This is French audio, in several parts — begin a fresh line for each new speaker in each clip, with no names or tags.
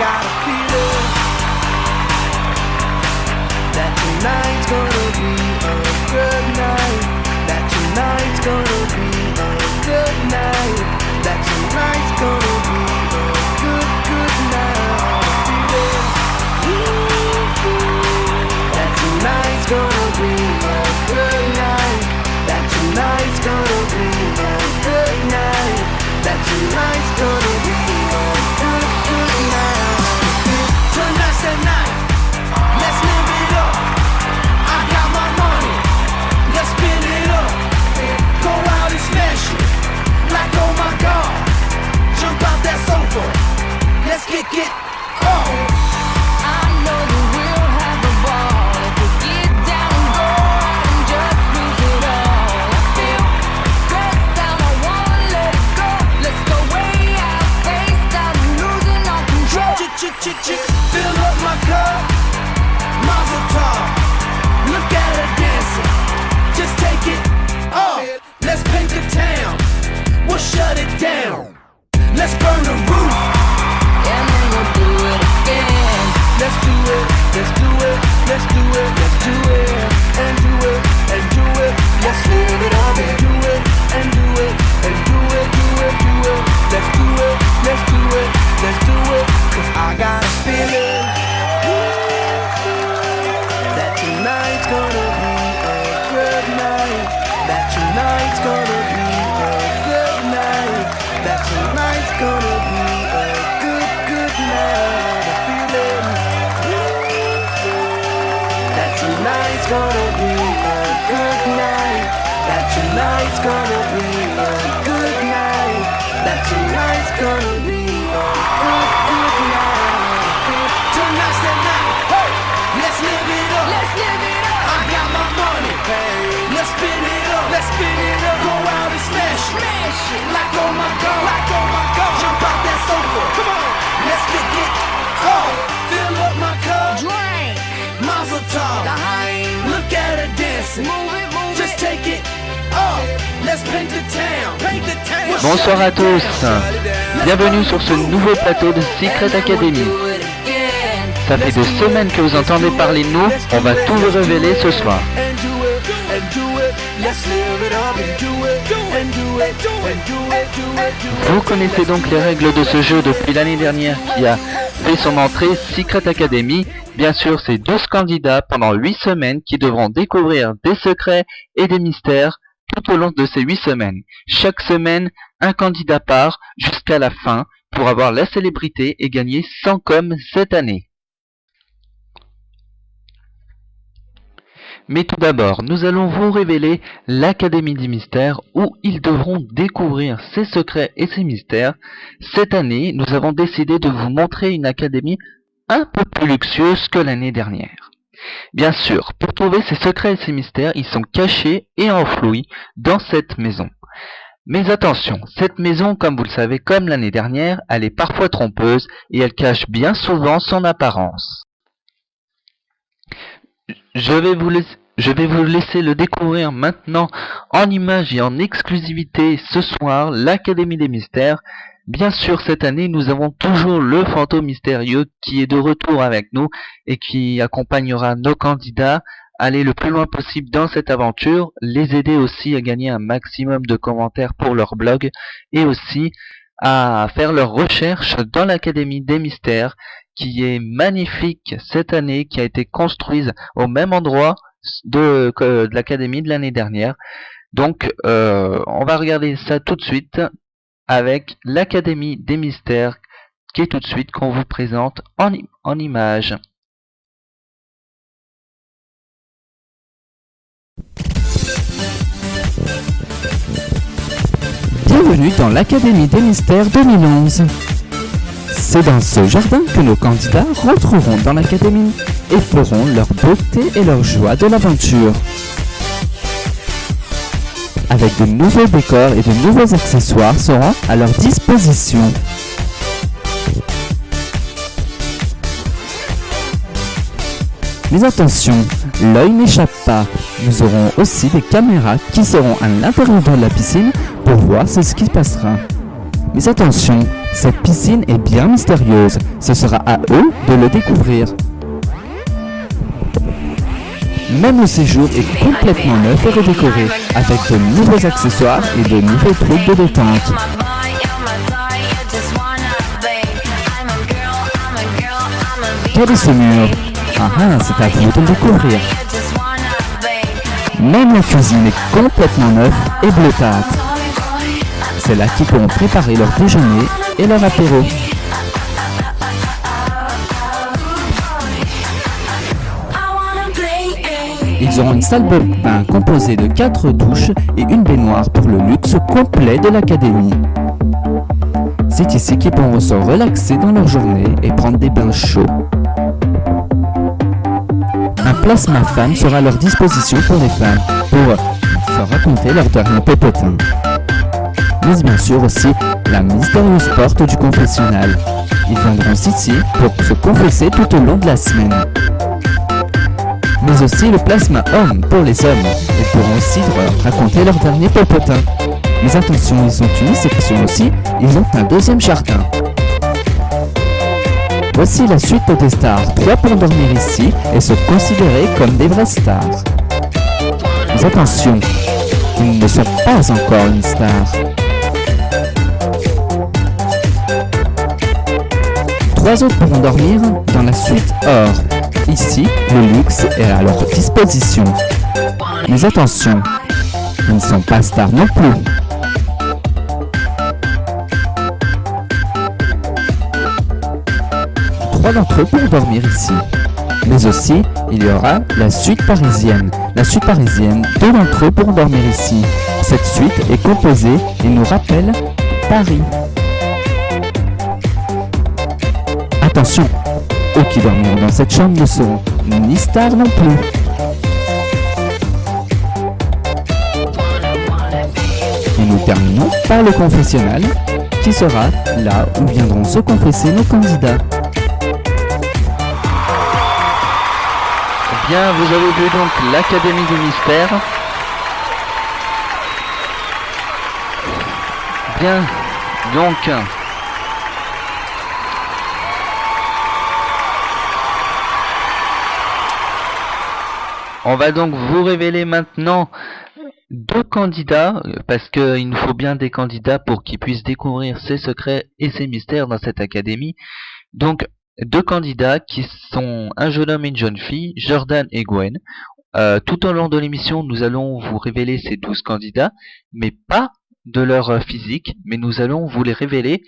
got a feeling that tonight's gonna be a good night. That tonight's gonna be a good night. That tonight's gonna be a good night. That tonight's gonna be a good night. That tonight's gonna be a good night. That tonight's gonna be a good night. Tonight's the night. Let's live it up. I got my money. Let's spin it up. Go out and smash it. Like oh my God. Jump out that sofa. Let's kick it up.
I know that we'll have a ball if we get down and go out and just lose it all. I feel stressed out, I wanna let it go. Let's go way out, spaced out, and losing all control.
Fill up my cup. Mazel tov. Look at her dancing. Just take it off. Let's paint the town. We'll shut it down. Let's burn the roof.
And then we'll do it again.
Let's do it. Let's do it. Let's do it. Let's do it. And do it. And do it. Let's live it up and do it. And do it. And do it. Do it. Do it. Let's do it. Let's do it. Let's do it. 'Cause I got a feeling that tonight's gonna be a good night. That tonight's gonna be a good night. That tonight's gonna be a good night. A feeling that tonight's gonna be a good night. That tonight's gonna be a good night. That tonight's gonna be a good night. Tonight's the night. Hey, let's live it up.
Let's live it up.
I got my money. Hey, let's spin it up. Let's spin it up. Go out and smash it.
Smash it.
Like oh my God. Like oh my God. Jump out that sofa. Come on. Let's kick it off. Fill up my cup.
Drink.
Mazel tov.
Dime.
Look at her dancing.
Move it, move
Just
it.
take it off. Let's paint the town. Paint the town. We'll
Bonsoir
shut
à
it down.
tous.
Shut it down.
Bienvenue sur ce nouveau plateau de Secret Academy. Ça fait 2 semaines que vous entendez parler de nous, on va tout vous révéler ce soir. Vous connaissez donc les règles de ce jeu depuis l'année dernière qui a fait son entrée, Secret Academy. Bien sûr, c'est 12 candidats pendant 8 semaines qui devront découvrir des secrets et des mystères tout au long de ces 8 semaines. Chaque semaine, un candidat part jusqu'à la fin pour avoir la célébrité et gagner 100 coms cette année. Mais tout d'abord, nous allons vous révéler l'Académie des Mystères où ils devront découvrir ces secrets et ces mystères. Cette année, nous avons décidé de vous montrer une académie un peu plus luxueuse que l'année dernière. Bien sûr, pour trouver ces secrets et ces mystères, ils sont cachés et enfouis dans cette maison. Mais attention, cette maison, comme vous le savez, comme l'année dernière, elle est parfois trompeuse et elle cache bien souvent son apparence. Je vais vous laisser le découvrir maintenant en images et en exclusivité ce soir, l'Académie des Mystères. Bien sûr, cette année, nous avons toujours le fantôme mystérieux qui est de retour avec nous et qui accompagnera nos candidats à aller le plus loin possible dans cette aventure, les aider aussi à gagner un maximum de commentaires pour leur blog et aussi à faire leurs recherches dans l'Académie des Mystères qui est magnifique cette année, qui a été construite au même endroit de l'Académie de l'année dernière. Donc, on va regarder ça tout de suite avec l'Académie des Mystères qui est tout de suite qu'on vous présente en images.
Bienvenue dans l'Académie des Mystères 2011. C'est dans ce jardin que nos candidats rentreront dans l'Académie et feront leur beauté et leur joie de l'aventure. Avec de nouveaux décors et de nouveaux accessoires seront à leur disposition. Mais attention, l'œil n'échappe pas. Nous aurons aussi des caméras qui seront à l'intérieur de la piscine pour voir ce qui se passera. Mais attention, cette piscine est bien mystérieuse. Ce sera à eux de le découvrir. Même le séjour est complètement neuf et redécoré, avec de nouveaux accessoires et de nouveaux trucs de détente. Quel est ce mur? C'est à vous de le découvrir. Même la cuisine est complètement neuve et bleutâtre. C'est là qu'ils pourront préparer leur déjeuner et leur apéro. Ils auront une salle de bain composée de 4 douches et une baignoire pour le luxe complet de l'académie. C'est ici qu'ils pourront se relaxer dans leur journée et prendre des bains chauds. Un plasma fan sera à leur disposition pour les femmes, pour se raconter leur dernier popotin. Mais bien sûr aussi la mystérieuse porte du confessionnal. Ils viendront ici pour se confesser tout au long de la semaine. Mais aussi le plasma homme pour les hommes. Ils pourront aussi raconter leur dernier popotin. Mais attention, ils ont une exception aussi, ils ont un deuxième jardin. Voici la suite des stars. 3 pour dormir ici et se considérer comme des vraies stars. Mais attention, ils ne sont pas encore une star. 3 autres pourront dormir dans la suite or. Ici, le luxe est à leur disposition. Mais attention, ils ne sont pas stars non plus. Trois d'entre eux pourront dormir ici. Mais aussi, il y aura la suite parisienne. La suite parisienne, 2 d'entre eux pourront dormir ici. Cette suite est composée et nous rappelle Paris. Attention, eux qui dormiront dans cette chambre ne seront ni stars non plus. Et nous terminons par le confessionnal, qui sera là où viendront se confesser nos candidats.
Bien, vous avez vu donc l'Académie du Mystère. Bien, donc... on va donc vous révéler maintenant 2 candidats, parce qu'il nous faut bien des candidats pour qu'ils puissent découvrir ses secrets et ses mystères dans cette académie. Donc, 2 candidats qui sont un jeune homme et une jeune fille, Jordan et Gwen. Tout au long de l'émission, nous allons vous révéler ces 12 candidats, mais pas de leur physique, mais nous allons vous les révéler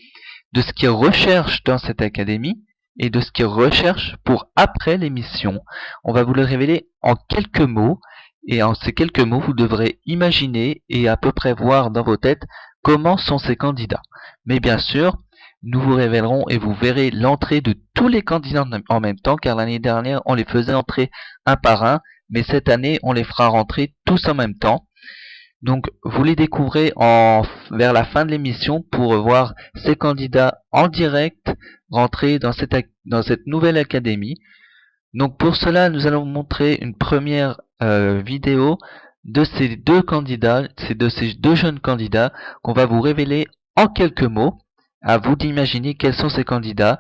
de ce qu'ils recherchent dans cette académie et de ce qu'ils recherchent pour après l'émission. On va vous le révéler en quelques mots, et en ces quelques mots, vous devrez imaginer et à peu près voir dans vos têtes comment sont ces candidats. Mais bien sûr, nous vous révélerons et vous verrez l'entrée de tous les candidats en même temps, car l'année dernière, on les faisait entrer un par un, mais cette année, on les fera rentrer tous en même temps. Donc, vous les découvrez vers la fin de l'émission pour voir ces candidats en direct rentrer dans cette nouvelle académie. Donc, pour cela, nous allons vous montrer une première vidéo de ces 2 candidats, de ces 2 jeunes candidats qu'on va vous révéler en quelques mots. À vous d'imaginer quels sont ces candidats,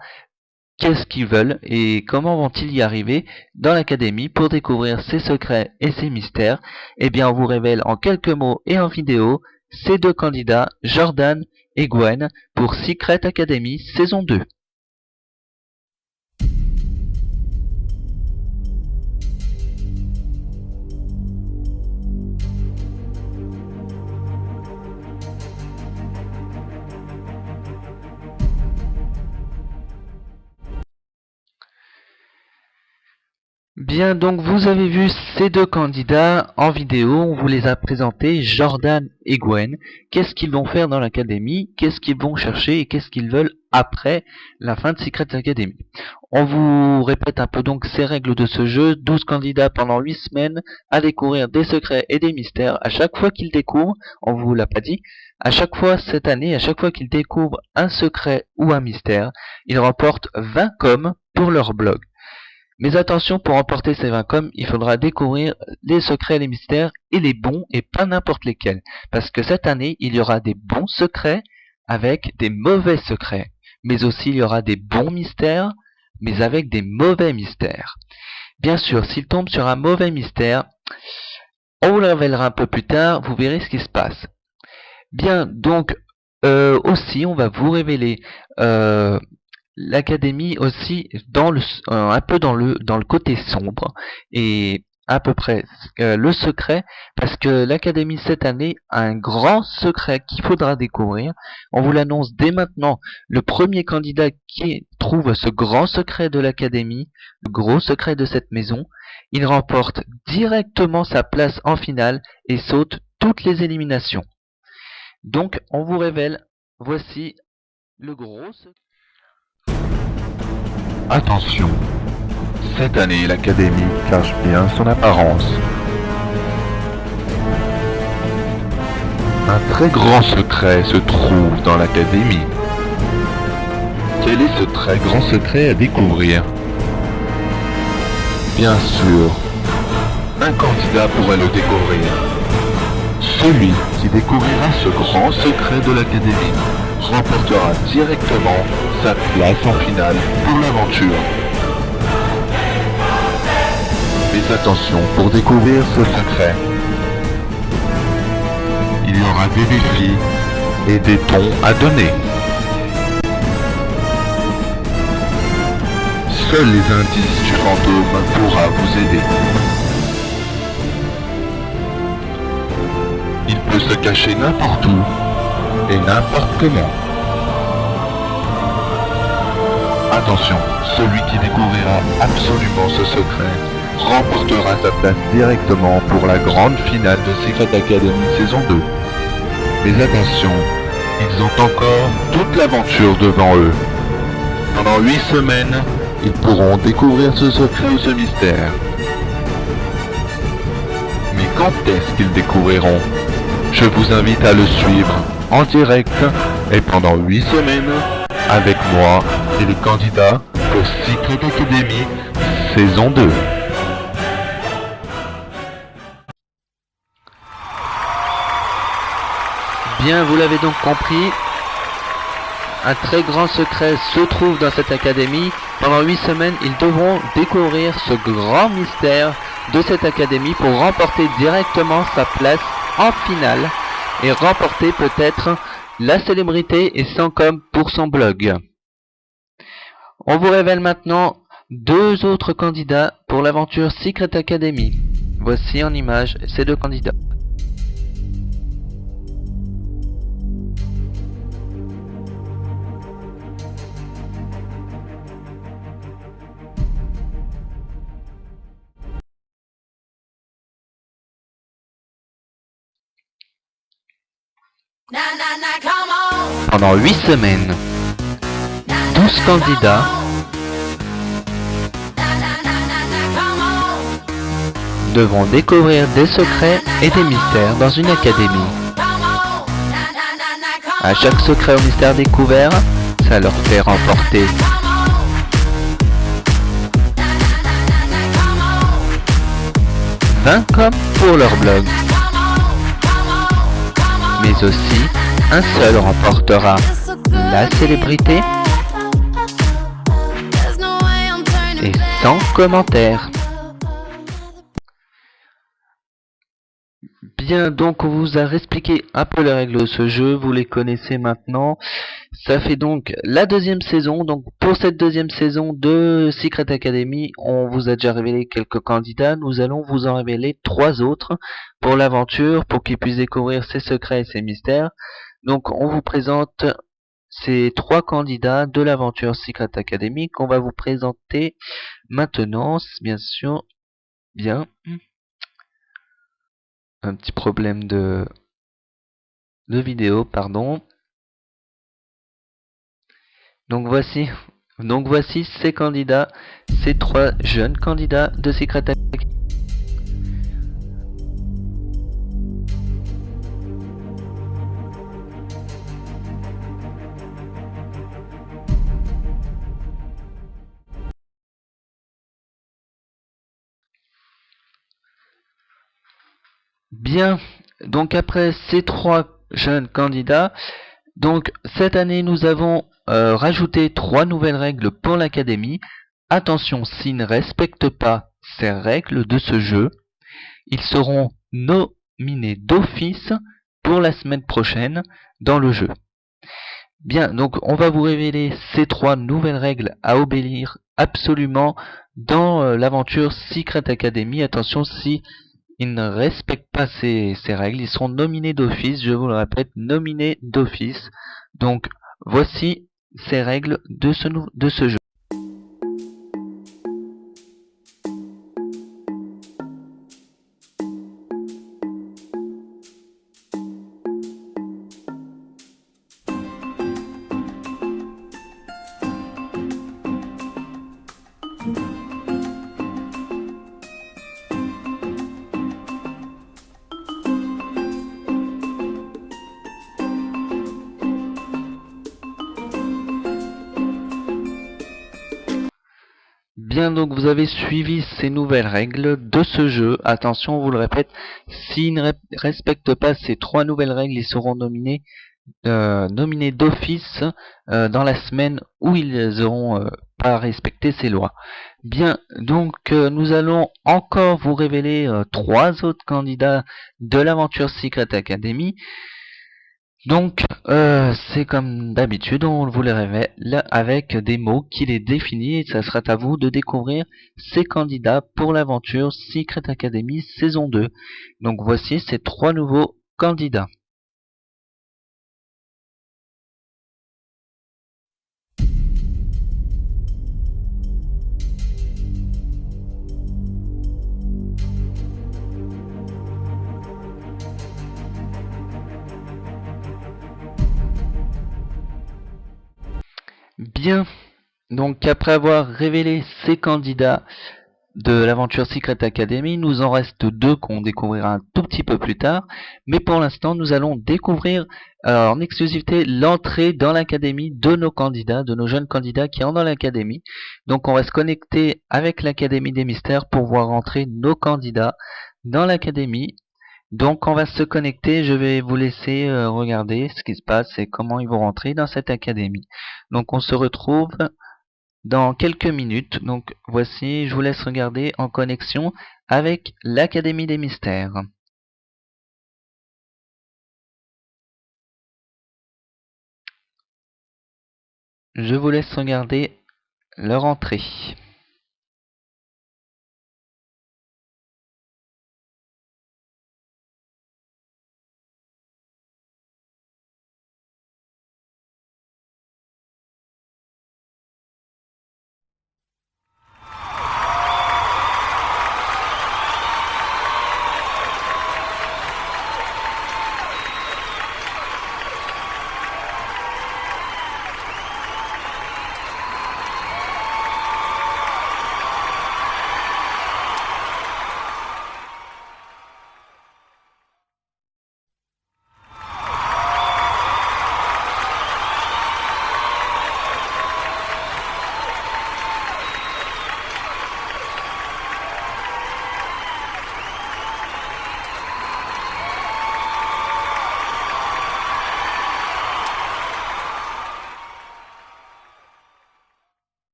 qu'est-ce qu'ils veulent et comment vont-ils y arriver dans l'académie pour découvrir ses secrets et ses mystères. Eh bien, on vous révèle en quelques mots et en vidéo ces 2 candidats, Jordan et Gwen, pour Secret Academy saison 2. Bien, donc vous avez vu ces 2 candidats en vidéo, on vous les a présentés, Jordan et Gwen. Qu'est-ce qu'ils vont faire dans l'académie, qu'est-ce qu'ils vont chercher et qu'est-ce qu'ils veulent après la fin de Secret Academy. On vous répète un peu donc ces règles de ce jeu, 12 candidats pendant 8 semaines à découvrir des secrets et des mystères. À chaque fois qu'ils découvrent, on vous l'a pas dit, à chaque fois cette année, à chaque fois qu'ils découvrent un secret ou un mystère, ils remportent 20 coms pour leur blog. Mais attention, pour remporter ces 20 coms, il faudra découvrir les secrets et les mystères, et les bons, et pas n'importe lesquels. Parce que cette année, il y aura des bons secrets, avec des mauvais secrets. Mais aussi il y aura des bons mystères, mais avec des mauvais mystères. Bien sûr, s'il tombe sur un mauvais mystère, on vous le révélera un peu plus tard, vous verrez ce qui se passe. Bien, donc, aussi, on va vous révéler l'académie aussi un peu dans le côté sombre, et à peu près le secret, parce que l'académie cette année a un grand secret qu'il faudra découvrir. On vous l'annonce dès maintenant. Le premier candidat qui trouve ce grand secret de l'académie, le gros secret de cette maison, il remporte directement sa place en finale et saute toutes les éliminations. Donc on vous révèle, voici le gros secret.
Attention, cette année l'académie cache bien son apparence. Un très grand secret se trouve dans l'académie. Quel est ce très grand secret à découvrir? Bien sûr, un candidat pourrait le découvrir. Celui qui découvrira ce grand secret de l'académie remportera directement sa place en finale pour l'aventure. Mais attention, pour découvrir ce secret, il y aura des défis et des tons à donner. Seuls les indices du fantôme pourra vous aider. Il peut se cacher n'importe où et n'importe comment. Attention, celui qui découvrira absolument ce secret remportera sa place directement pour la grande finale de Secret Academy saison 2. Mais attention, ils ont encore toute l'aventure devant eux. Pendant 8 semaines, ils pourront découvrir ce secret ou ce mystère. Mais quand est-ce qu'ils découvriront? Je vous invite à le suivre en direct et pendant 8 semaines avec moi et les candidats pour Secret Academy saison 2.
Bien, vous l'avez donc compris, un très grand secret se trouve dans cette académie. Pendant 8 semaines, ils devront découvrir ce grand mystère de cette académie pour remporter directement sa place en finale et remporter peut-être la célébrité et 100 com pour son blog. On vous révèle maintenant 2 autres candidats pour l'aventure Secret Academy. Voici en image ces 2 candidats. Pendant 8 semaines, 12 candidats devront découvrir des secrets et des mystères dans une académie. À chaque secret ou mystère découvert, ça leur fait remporter 20 com pour leur blog. Mais aussi, un seul remportera la célébrité et 100 commentaires. Bien, donc on vous a expliqué un peu les règles de ce jeu, vous les connaissez maintenant. Ça fait donc la 2e saison. Donc pour cette 2e saison de Secret Academy, on vous a déjà révélé quelques candidats. Nous allons vous en révéler 3 autres pour l'aventure, pour qu'ils puissent découvrir ses secrets et ses mystères. Donc on vous présente ces 3 candidats de l'aventure Secret Academy qu'on va vous présenter maintenant, bien sûr. Bien. Un petit problème de vidéo, pardon. Donc voici ces candidats, ces 3 jeunes candidats de Secret Academy. Bien, donc après ces 3 jeunes candidats, Donc cette année nous avons rajouté 3 nouvelles règles pour l'académie. Attention, s'ils ne respectent pas ces règles de ce jeu, ils seront nominés d'office pour la semaine prochaine dans le jeu. Bien, donc on va vous révéler ces 3 nouvelles règles à obéir absolument dans l'aventure Secret Academy. Attention, si ils ne respectent pas ces règles, ils seront nominés d'office, je vous le répète, nominés d'office. Donc voici ces règles de ce jeu. Bien, donc vous avez suivi ces nouvelles règles de ce jeu. Attention, on vous le répète, s'ils ne respectent pas ces 3 nouvelles règles, ils seront nominés d'office dans la semaine où ils auront pas respecté ces lois. Bien, donc nous allons encore vous révéler 3 autres candidats de l'aventure Secret Academy. Donc, c'est comme d'habitude, on vous les révèle avec des mots qui les définissent et ça sera à vous de découvrir ces candidats pour l'aventure Secret Academy saison 2. Donc voici ces 3 nouveaux candidats. Bien, donc après avoir révélé ces candidats de l'aventure Secret Academy, nous en reste 2 qu'on découvrira un tout petit peu plus tard, mais pour l'instant nous allons découvrir en exclusivité l'entrée dans l'académie de nos candidats, de nos jeunes candidats qui entrent dans l'académie. Donc on va se connecter avec l'académie des mystères pour voir entrer nos candidats dans l'académie. Donc on va se connecter, je vais vous laisser regarder ce qui se passe et comment ils vont rentrer dans cette académie. Donc on se retrouve dans quelques minutes. Donc voici, je vous laisse regarder en connexion avec l'Académie des Mystères. Je vous laisse regarder leur entrée.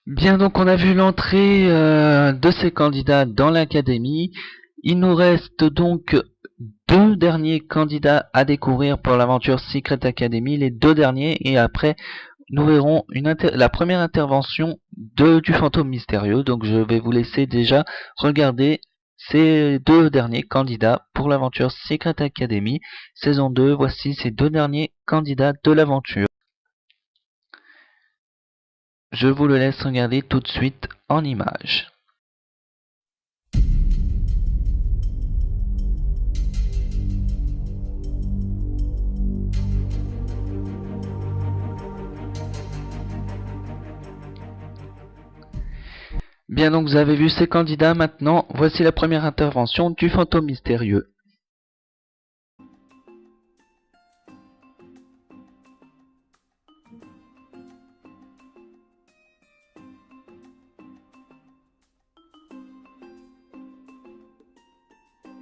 Bien, donc on a vu l'entrée de ces candidats dans l'académie. Il nous reste donc 2 derniers candidats à découvrir pour l'aventure Secret Academy, les 2 derniers, et après nous verrons la première intervention du fantôme mystérieux. Donc je vais vous laisser déjà regarder ces 2 derniers candidats pour l'aventure Secret Academy saison 2. Voici ces 2 derniers candidats de l'aventure. Je vous le laisse regarder tout de suite en images. Bien, donc vous avez vu ces candidats. Maintenant, voici la première intervention du fantôme mystérieux.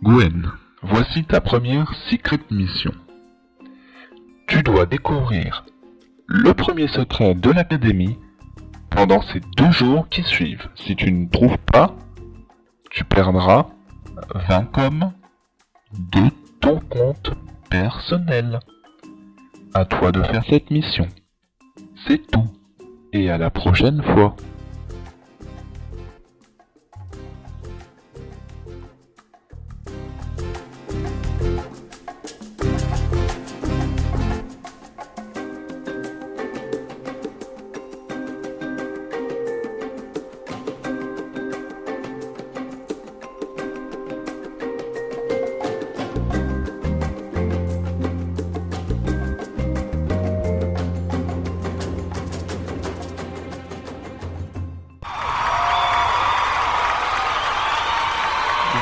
Gwen, Voici ta première Secret Mission. Tu dois découvrir le premier secret de l'académie pendant ces 2 jours qui suivent. Si tu ne trouves pas, tu perdras 20 coms de ton compte personnel. À toi de faire cette mission. C'est tout. Et à la prochaine fois.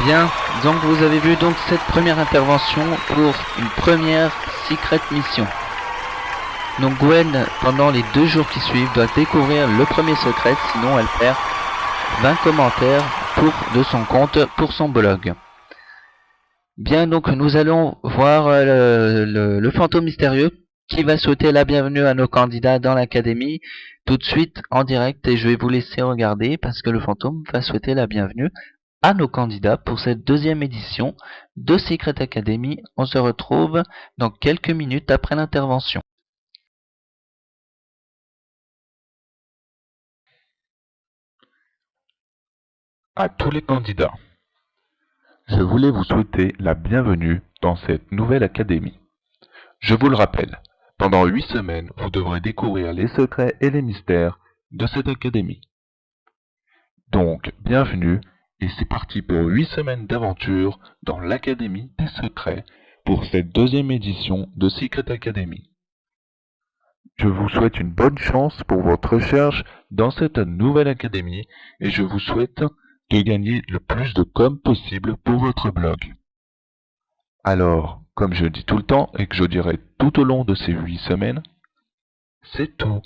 Bien, donc vous avez vu donc cette première intervention pour une première Secret Mission. Donc Gwen, pendant les 2 jours qui suivent, doit découvrir le premier secret, sinon elle perd 20 commentaires de son compte pour son blog. Bien, donc nous allons voir le fantôme mystérieux qui va souhaiter la bienvenue à nos candidats dans l'académie tout de suite en direct, et je vais vous laisser regarder parce que le fantôme va souhaiter la bienvenue à nos candidats pour cette 2e édition de Secret Academy. On se retrouve dans quelques minutes après l'intervention.
À tous les candidats, je voulais vous souhaiter la bienvenue dans cette nouvelle académie. Je vous le rappelle, pendant 8 semaines, vous devrez découvrir les secrets et les mystères de cette académie. Donc, bienvenue. Et c'est parti pour 8 semaines d'aventure dans l'Académie des Secrets pour cette 2e édition de Secret Academy. Je vous souhaite une bonne chance pour votre recherche dans cette nouvelle académie et je vous souhaite de gagner le plus de coms possible pour votre blog. Alors, comme je dis tout le temps et que je dirai tout au long de ces 8 semaines, c'est tout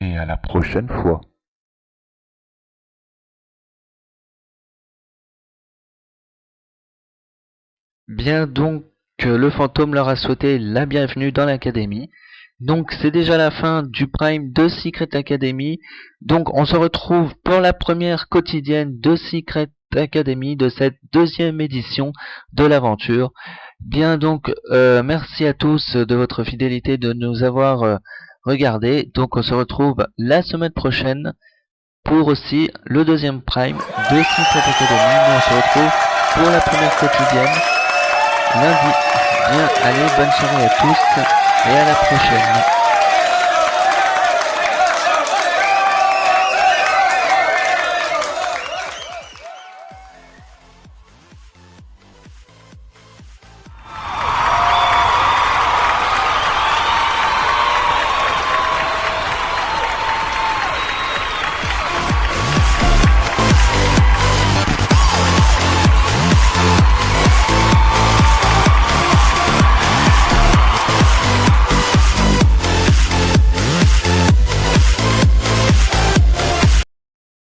et à la prochaine fois.
Bien, donc le fantôme leur a souhaité la bienvenue dans l'académie. Donc c'est déjà la fin du prime de Secret Academy. Donc on se retrouve pour la première quotidienne de Secret Academy de cette 2e édition de l'aventure. Bien, donc merci à tous de votre fidélité, de nous avoir regardés. Donc on se retrouve la semaine prochaine pour aussi le 2e prime de Secret Academy. Nous on se retrouve pour la première quotidienne lundi. Bien, allez, bonne soirée à tous et à la prochaine.